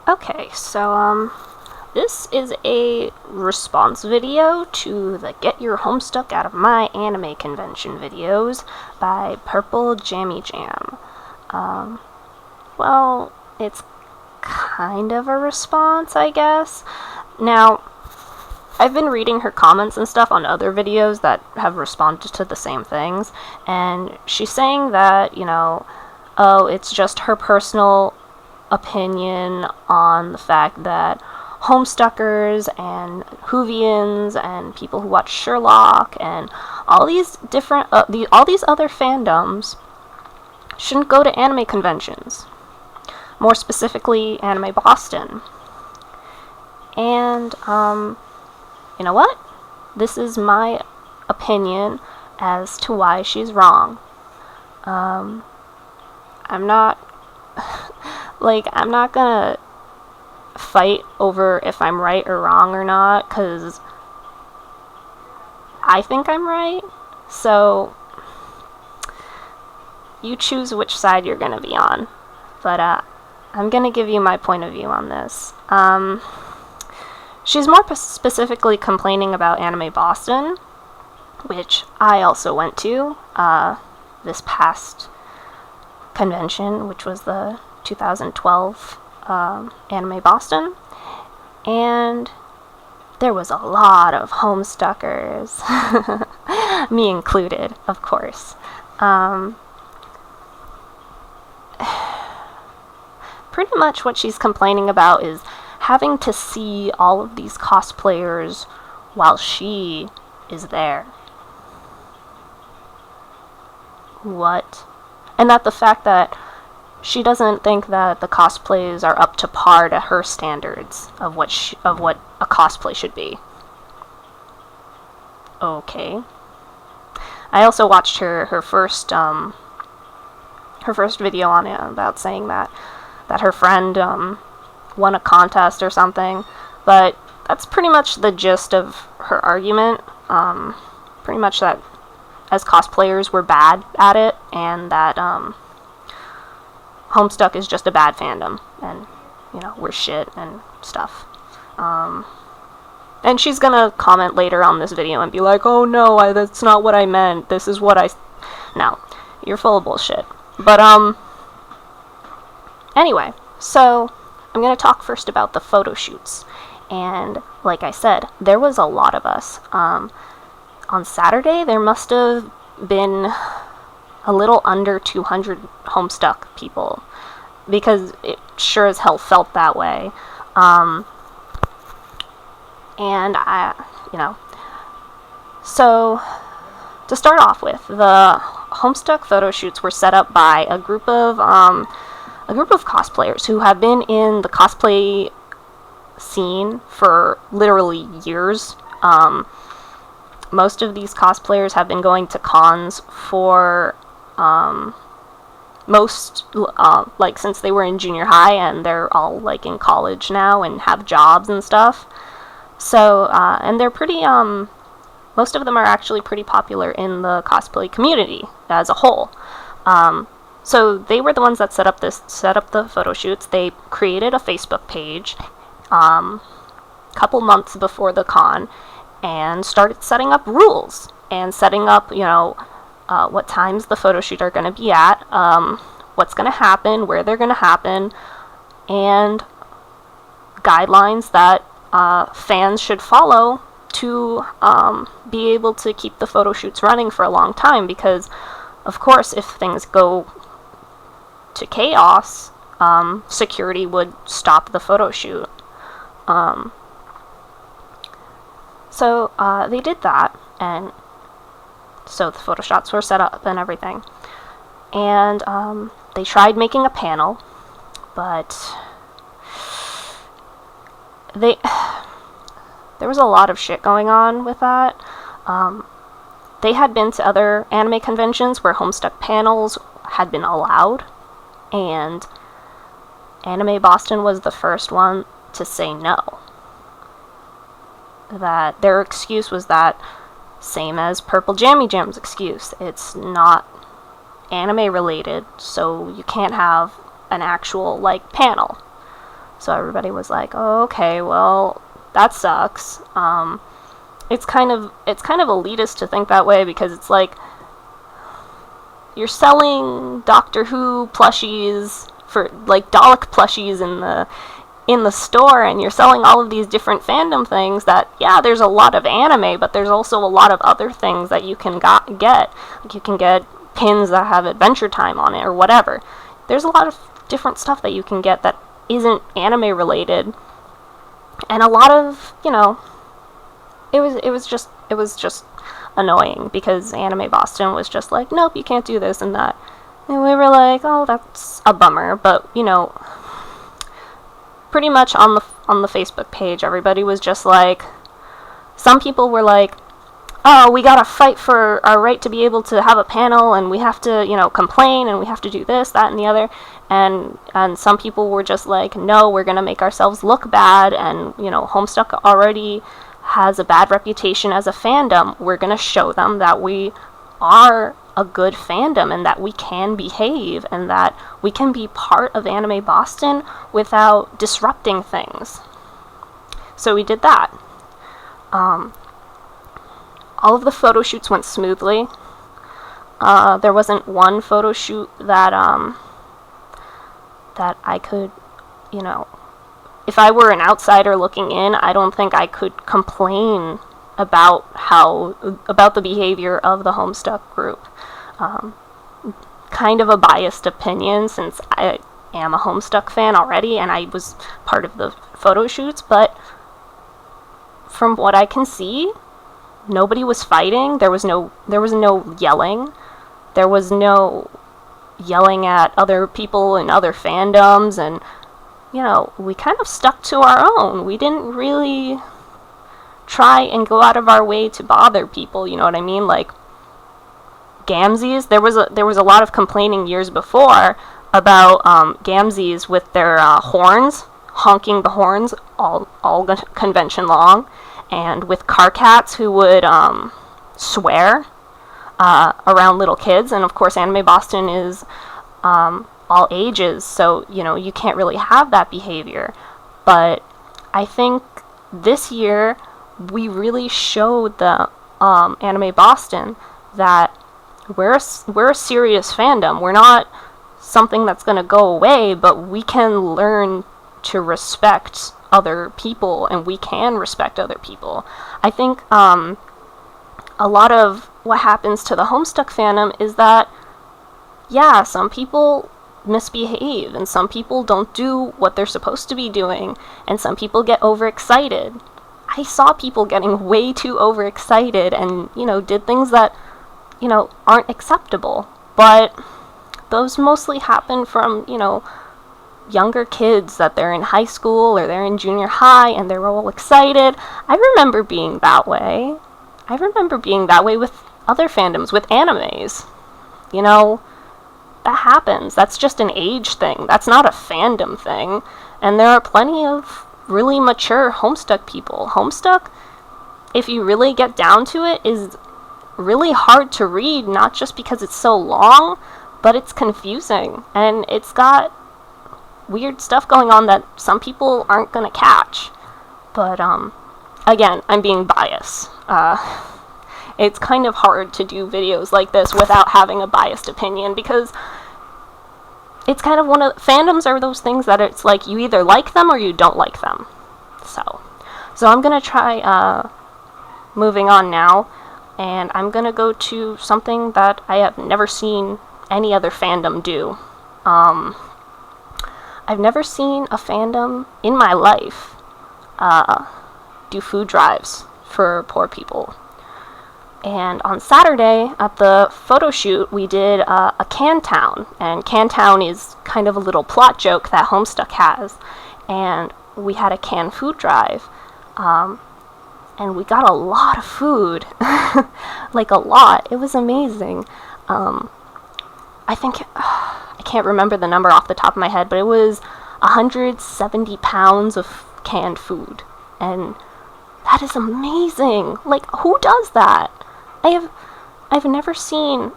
Okay, so this is a response video to the Get Your Homestuck Out of My Anime Convention videos by Purple Jammy Jam. Well, it's kind of a response, I guess. Now, I've been reading her comments and stuff on other videos that have responded to the same things, and she's saying that, oh, it's just her personal opinion on the fact that Homestuckers and Whovians and people who watch Sherlock and all these different, all these other fandoms shouldn't go to anime conventions. More specifically, Anime Boston. And, you know what? This is my opinion as to why she's wrong. I'm not gonna fight over if I'm right or wrong or not, because I think I'm right. So, you choose which side you're gonna be on. But, I'm gonna give you my point of view on this. She's more specifically complaining about Anime Boston, which I also went to this past convention, which was the 2012 Anime Boston, and there was a lot of Homestuckers, me included, of course. Pretty much what she's complaining about is having to see all of these cosplayers while she is there. What? And that the fact that she doesn't think that the cosplays are up to par to her standards of what a cosplay should be. Okay. I also watched her first video on it about saying that her friend won a contest or something, but that's pretty much the gist of her argument. Pretty much that as cosplayers we're bad at it, and that Homestuck is just a bad fandom, and we're shit and stuff. And she's gonna comment later on this video and be like, "Oh no, that's not what I meant. This is what I." No, you're full of bullshit. But anyway, so I'm going to talk first about the photo shoots. And like I said, there was a lot of us. On Saturday, there must have been a little under 200 Homestuck people, because it sure as hell felt that way. And so to start off with, the Homestuck photo shoots were set up by a group of cosplayers who have been in the cosplay scene for literally years. Most of these cosplayers have been going to cons for since they were in junior high, and they're all in college now and have jobs and stuff. So and they're pretty most of them are actually pretty popular in the cosplay community as a whole. So they were the ones that set up the photo shoots. They created a Facebook page couple months before the con and started setting up rules and setting up, what times the photo shoot are going to be at, what's going to happen, where they're going to happen, and guidelines that fans should follow to be able to keep the photo shoots running for a long time, because of course if things go to chaos, security would stop the photo shoot. So they did that, and so the photo shots were set up and everything. And they tried making a panel, but there was a lot of shit going on with that. They had been to other anime conventions where Homestuck panels had been allowed, and Anime Boston was the first one to say no. That their excuse was that, same as Purple Jammy Jam's excuse, it's not anime related, so you can't have an actual, panel. So everybody was like, oh, okay, well, that sucks. It's kind of elitist to think that way, because it's like you're selling Doctor Who plushies for like Dalek plushies in the store, and you're selling all of these different fandom things that, yeah, there's a lot of anime, but there's also a lot of other things that you can get. Like, you can get pins that have Adventure Time on it or whatever. There's a lot of different stuff that you can get that isn't anime related. And a lot of, it was just annoying, because Anime Boston was just like, nope, you can't do this and that. And we were like, oh, that's a bummer. But, pretty much on the Facebook page, everybody was just like, some people were like, oh, we gotta fight for our right to be able to have a panel, and we have to, complain, and we have to do this, that, and the other. And some people were just like, no, we're gonna make ourselves look bad, and, Homestuck already has a bad reputation as a fandom. We're gonna show them that we are a good fandom, and that we can behave, and that we can be part of Anime Boston without disrupting things. So we did that. All of the photo shoots went smoothly. There wasn't one photo shoot that I could, if I were an outsider looking in, I don't think I could complain about the behavior of the Homestuck group. Kind of a biased opinion, since I am a Homestuck fan already and I was part of the photo shoots, but from what I can see, nobody was fighting. There was no yelling. There was no yelling at other people in other fandoms, and we kind of stuck to our own. We didn't really try and go out of our way to bother people, you know what I mean? Like Gamzees, there was a lot of complaining years before about Gamzees with their horns, honking the horns all convention long, and with car cats who would swear around little kids. And of course, Anime Boston is all ages, so you can't really have that behavior. But I think this year we really showed the Anime Boston that we're a serious fandom. We're not something that's going to go away, but we can learn to respect other people, and we can respect other people. I think a lot of what happens to the Homestuck fandom is that, yeah, some people misbehave, and some people don't do what they're supposed to be doing, and some people get overexcited. I saw people getting way too overexcited and, did things that, aren't acceptable. But those mostly happen from, younger kids, that they're in high school or they're in junior high and they're all excited. I remember being that way. I remember being that way with other fandoms, with animes. That happens. That's just an age thing. That's not a fandom thing. And there are plenty of really mature Homestuck people. Homestuck, if you really get down to it, is really hard to read, not just because it's so long, but it's confusing. And it's got weird stuff going on that some people aren't going to catch. But, again, I'm being biased. It's kind of hard to do videos like this without having a biased opinion, because it's kind of fandoms are those things that it's like you either like them or you don't like them. So I'm going to try moving on now, and I'm going to go to something that I have never seen any other fandom do. I've never seen a fandom in my life do food drives for poor people. And on Saturday, at the photo shoot, we did a Can Town. And Can Town is kind of a little plot joke that Homestuck has. And we had a canned food drive. And we got a lot of food. Like, a lot. It was amazing. I think, I can't remember the number off the top of my head, but it was 170 pounds of canned food. And that is amazing. Like, who does that? I've never seen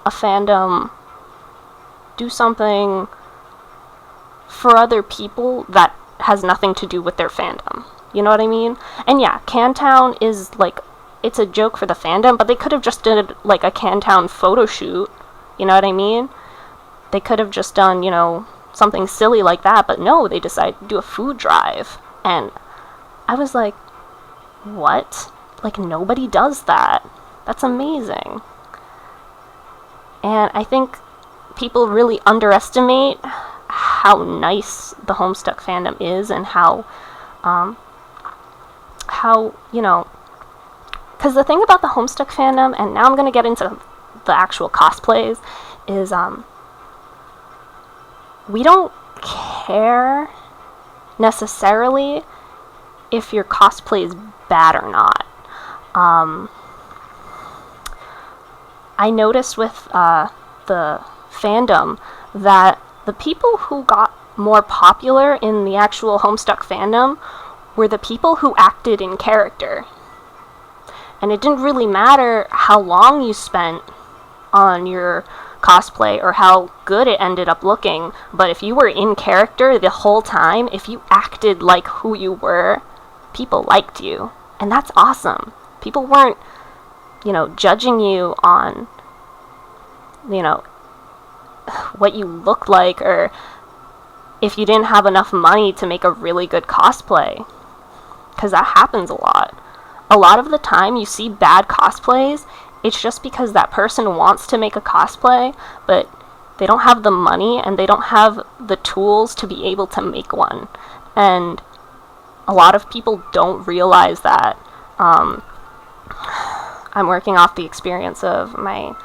a fandom do something for other people that has nothing to do with their fandom. You know what I mean? And yeah, Cantown is like, it's a joke for the fandom, but they could have just did like a Cantown photo shoot. You know what I mean? They could have just done, you know, something silly like that, but no, they decided to do a food drive. And I was like, what? Like, nobody does that. That's amazing. And I think people really underestimate how nice the Homestuck fandom is, and how, you know, because the thing about the Homestuck fandom, and now I'm going to get into the actual cosplays, is, we don't care necessarily if your cosplay is bad or not. I noticed with the fandom that the people who got more popular in the actual Homestuck fandom were the people who acted in character. And it didn't really matter how long you spent on your cosplay or how good it ended up looking, but if you were in character the whole time, if you acted like who you were, people liked you. And that's awesome. People weren't, you know, judging you on, you know, what you look like, or if you didn't have enough money to make a really good cosplay. Because that happens a lot. A lot of the time you see bad cosplays, it's just because that person wants to make a cosplay, but they don't have the money and they don't have the tools to be able to make one. And a lot of people don't realize that. I'm working off the experience of my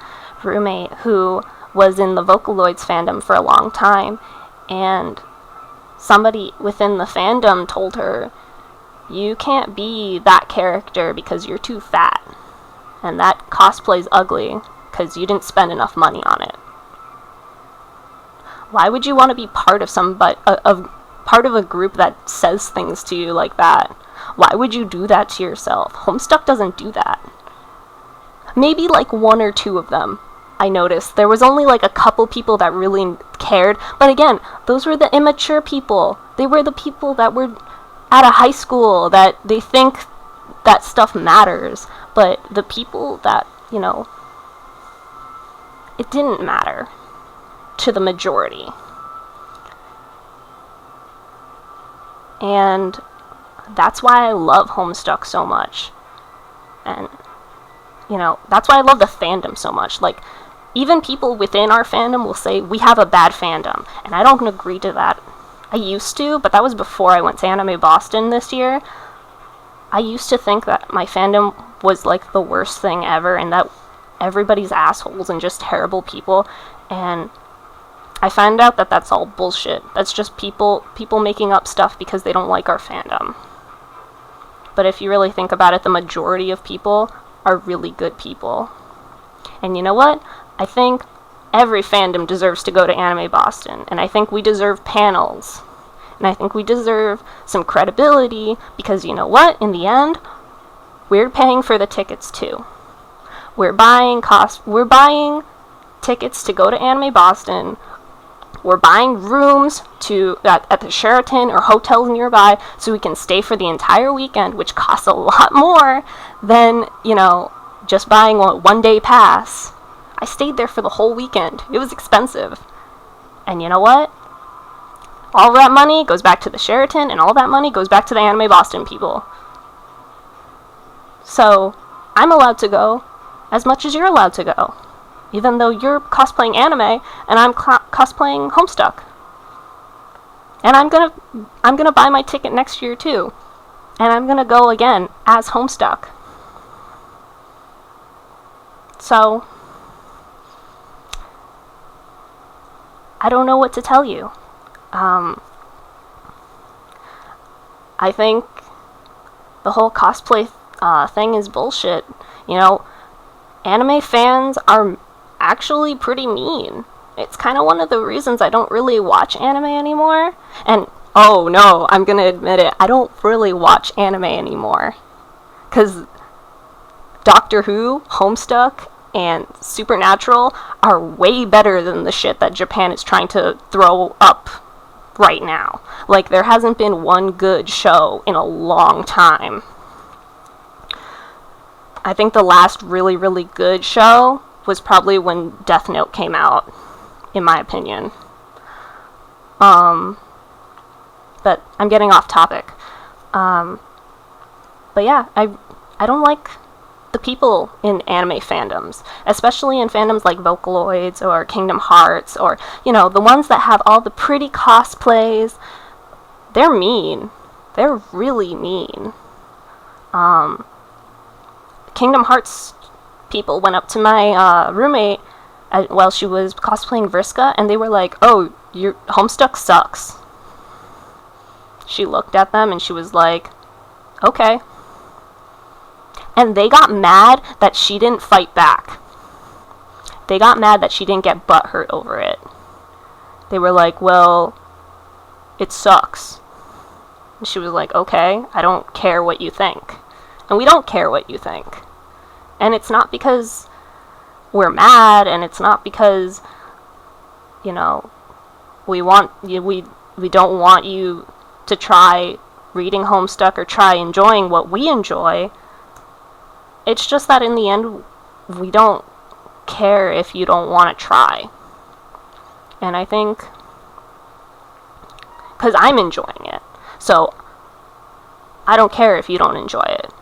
roommate who was in the Vocaloids fandom for a long time, and somebody within the fandom told her, you can't be that character because you're too fat, and that cosplay's ugly because you didn't spend enough money on it. Why would you want to be part of part of a group that says things to you like that? Why would you do that to yourself? Homestuck doesn't do that. Maybe like one or two of them, I noticed. There was only like a couple people that really cared, but again, those were the immature people. They were the people that were out of high school, that they think that stuff matters, but the people that, you know, it didn't matter to the majority. And that's why I love Homestuck so much. And, you know, that's why I love the fandom so much. Like, even people within our fandom will say, we have a bad fandom. And I don't agree to that. I used to, but that was before I went to Anime Boston this year. I used to think that my fandom was like the worst thing ever, and that everybody's assholes and just terrible people. And I found out that that's all bullshit. That's just people making up stuff because they don't like our fandom. But if you really think about it, the majority of people are really good people. And you know what? I think every fandom deserves to go to Anime Boston, and I think we deserve panels, and I think we deserve some credibility, because you know what? In the end, we're paying for the tickets too. We're buying tickets to go to Anime Boston. We're buying rooms at the Sheraton or hotels nearby so we can stay for the entire weekend, which costs a lot more than, you know, just buying a one-day pass. I stayed there for the whole weekend. It was expensive. And you know what? All that money goes back to the Sheraton, and all that money goes back to the Anime Boston people. So, I'm allowed to go as much as you're allowed to go. Even though you're cosplaying anime, and I'm cosplaying Homestuck. And I'm gonna buy my ticket next year too. And I'm gonna go again as Homestuck. So, I don't know what to tell you. I think the whole cosplay thing is bullshit. You know, anime fans are actually pretty mean. It's kind of one of the reasons I don't really watch anime anymore. And, oh no, I'm gonna admit it, I don't really watch anime anymore. Because Doctor Who, Homestuck, and Supernatural are way better than the shit that Japan is trying to throw up right now. Like, there hasn't been one good show in a long time. I think the last really, really good show was probably when Death Note came out, in my opinion. But I'm getting off topic. But yeah, I don't like the people in anime fandoms, especially in fandoms like Vocaloids or Kingdom Hearts, or, you know, the ones that have all the pretty cosplays. They're mean. They're really mean. Kingdom Hearts people went up to my roommate while she was cosplaying Vriska, and they were like, "Oh, your Homestuck sucks." She looked at them and she was like, "Okay." And they got mad that she didn't fight back. They got mad that she didn't get butthurt over it. They were like, "Well, it sucks." And she was like, "Okay, I don't care what you think." And we don't care what you think. And it's not because we're mad, and it's not because, you know, we don't want you to try reading Homestuck or try enjoying what we enjoy. It's just that in the end, we don't care if you don't want to try. And I think, because I'm enjoying it, so I don't care if you don't enjoy it.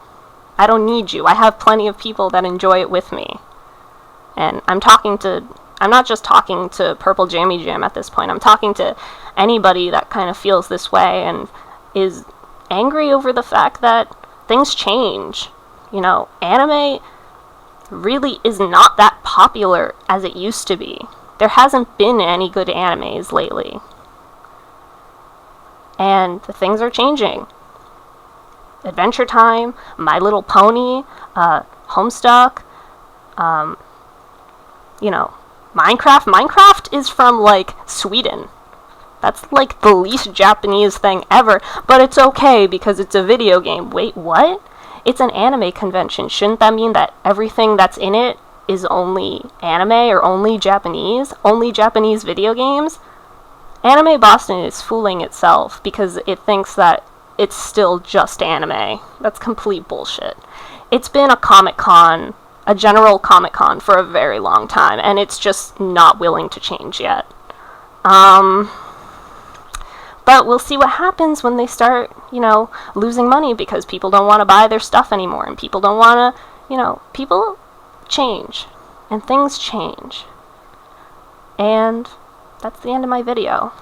I don't need you. I have plenty of people that enjoy it with me. And I'm not just talking to Purple Jammy Jam at this point. I'm talking to anybody that kind of feels this way and is angry over the fact that things change. You know, anime really is not that popular as it used to be. There hasn't been any good animes lately. And things are changing. Adventure Time, My Little Pony, Homestuck, you know, Minecraft. Minecraft is from, like, Sweden. That's, like, the least Japanese thing ever, but it's okay because it's a video game. Wait, what? It's an anime convention. Shouldn't that mean that everything that's in it is only anime or only Japanese video games? Anime Boston is fooling itself because it thinks that it's still just anime. That's complete bullshit. It's been a Comic-Con, a general Comic-Con for a very long time, and it's just not willing to change yet. But we'll see what happens when they start, you know, losing money because people don't want to buy their stuff anymore, and people don't want to, you know, people change, and things change. And that's the end of my video.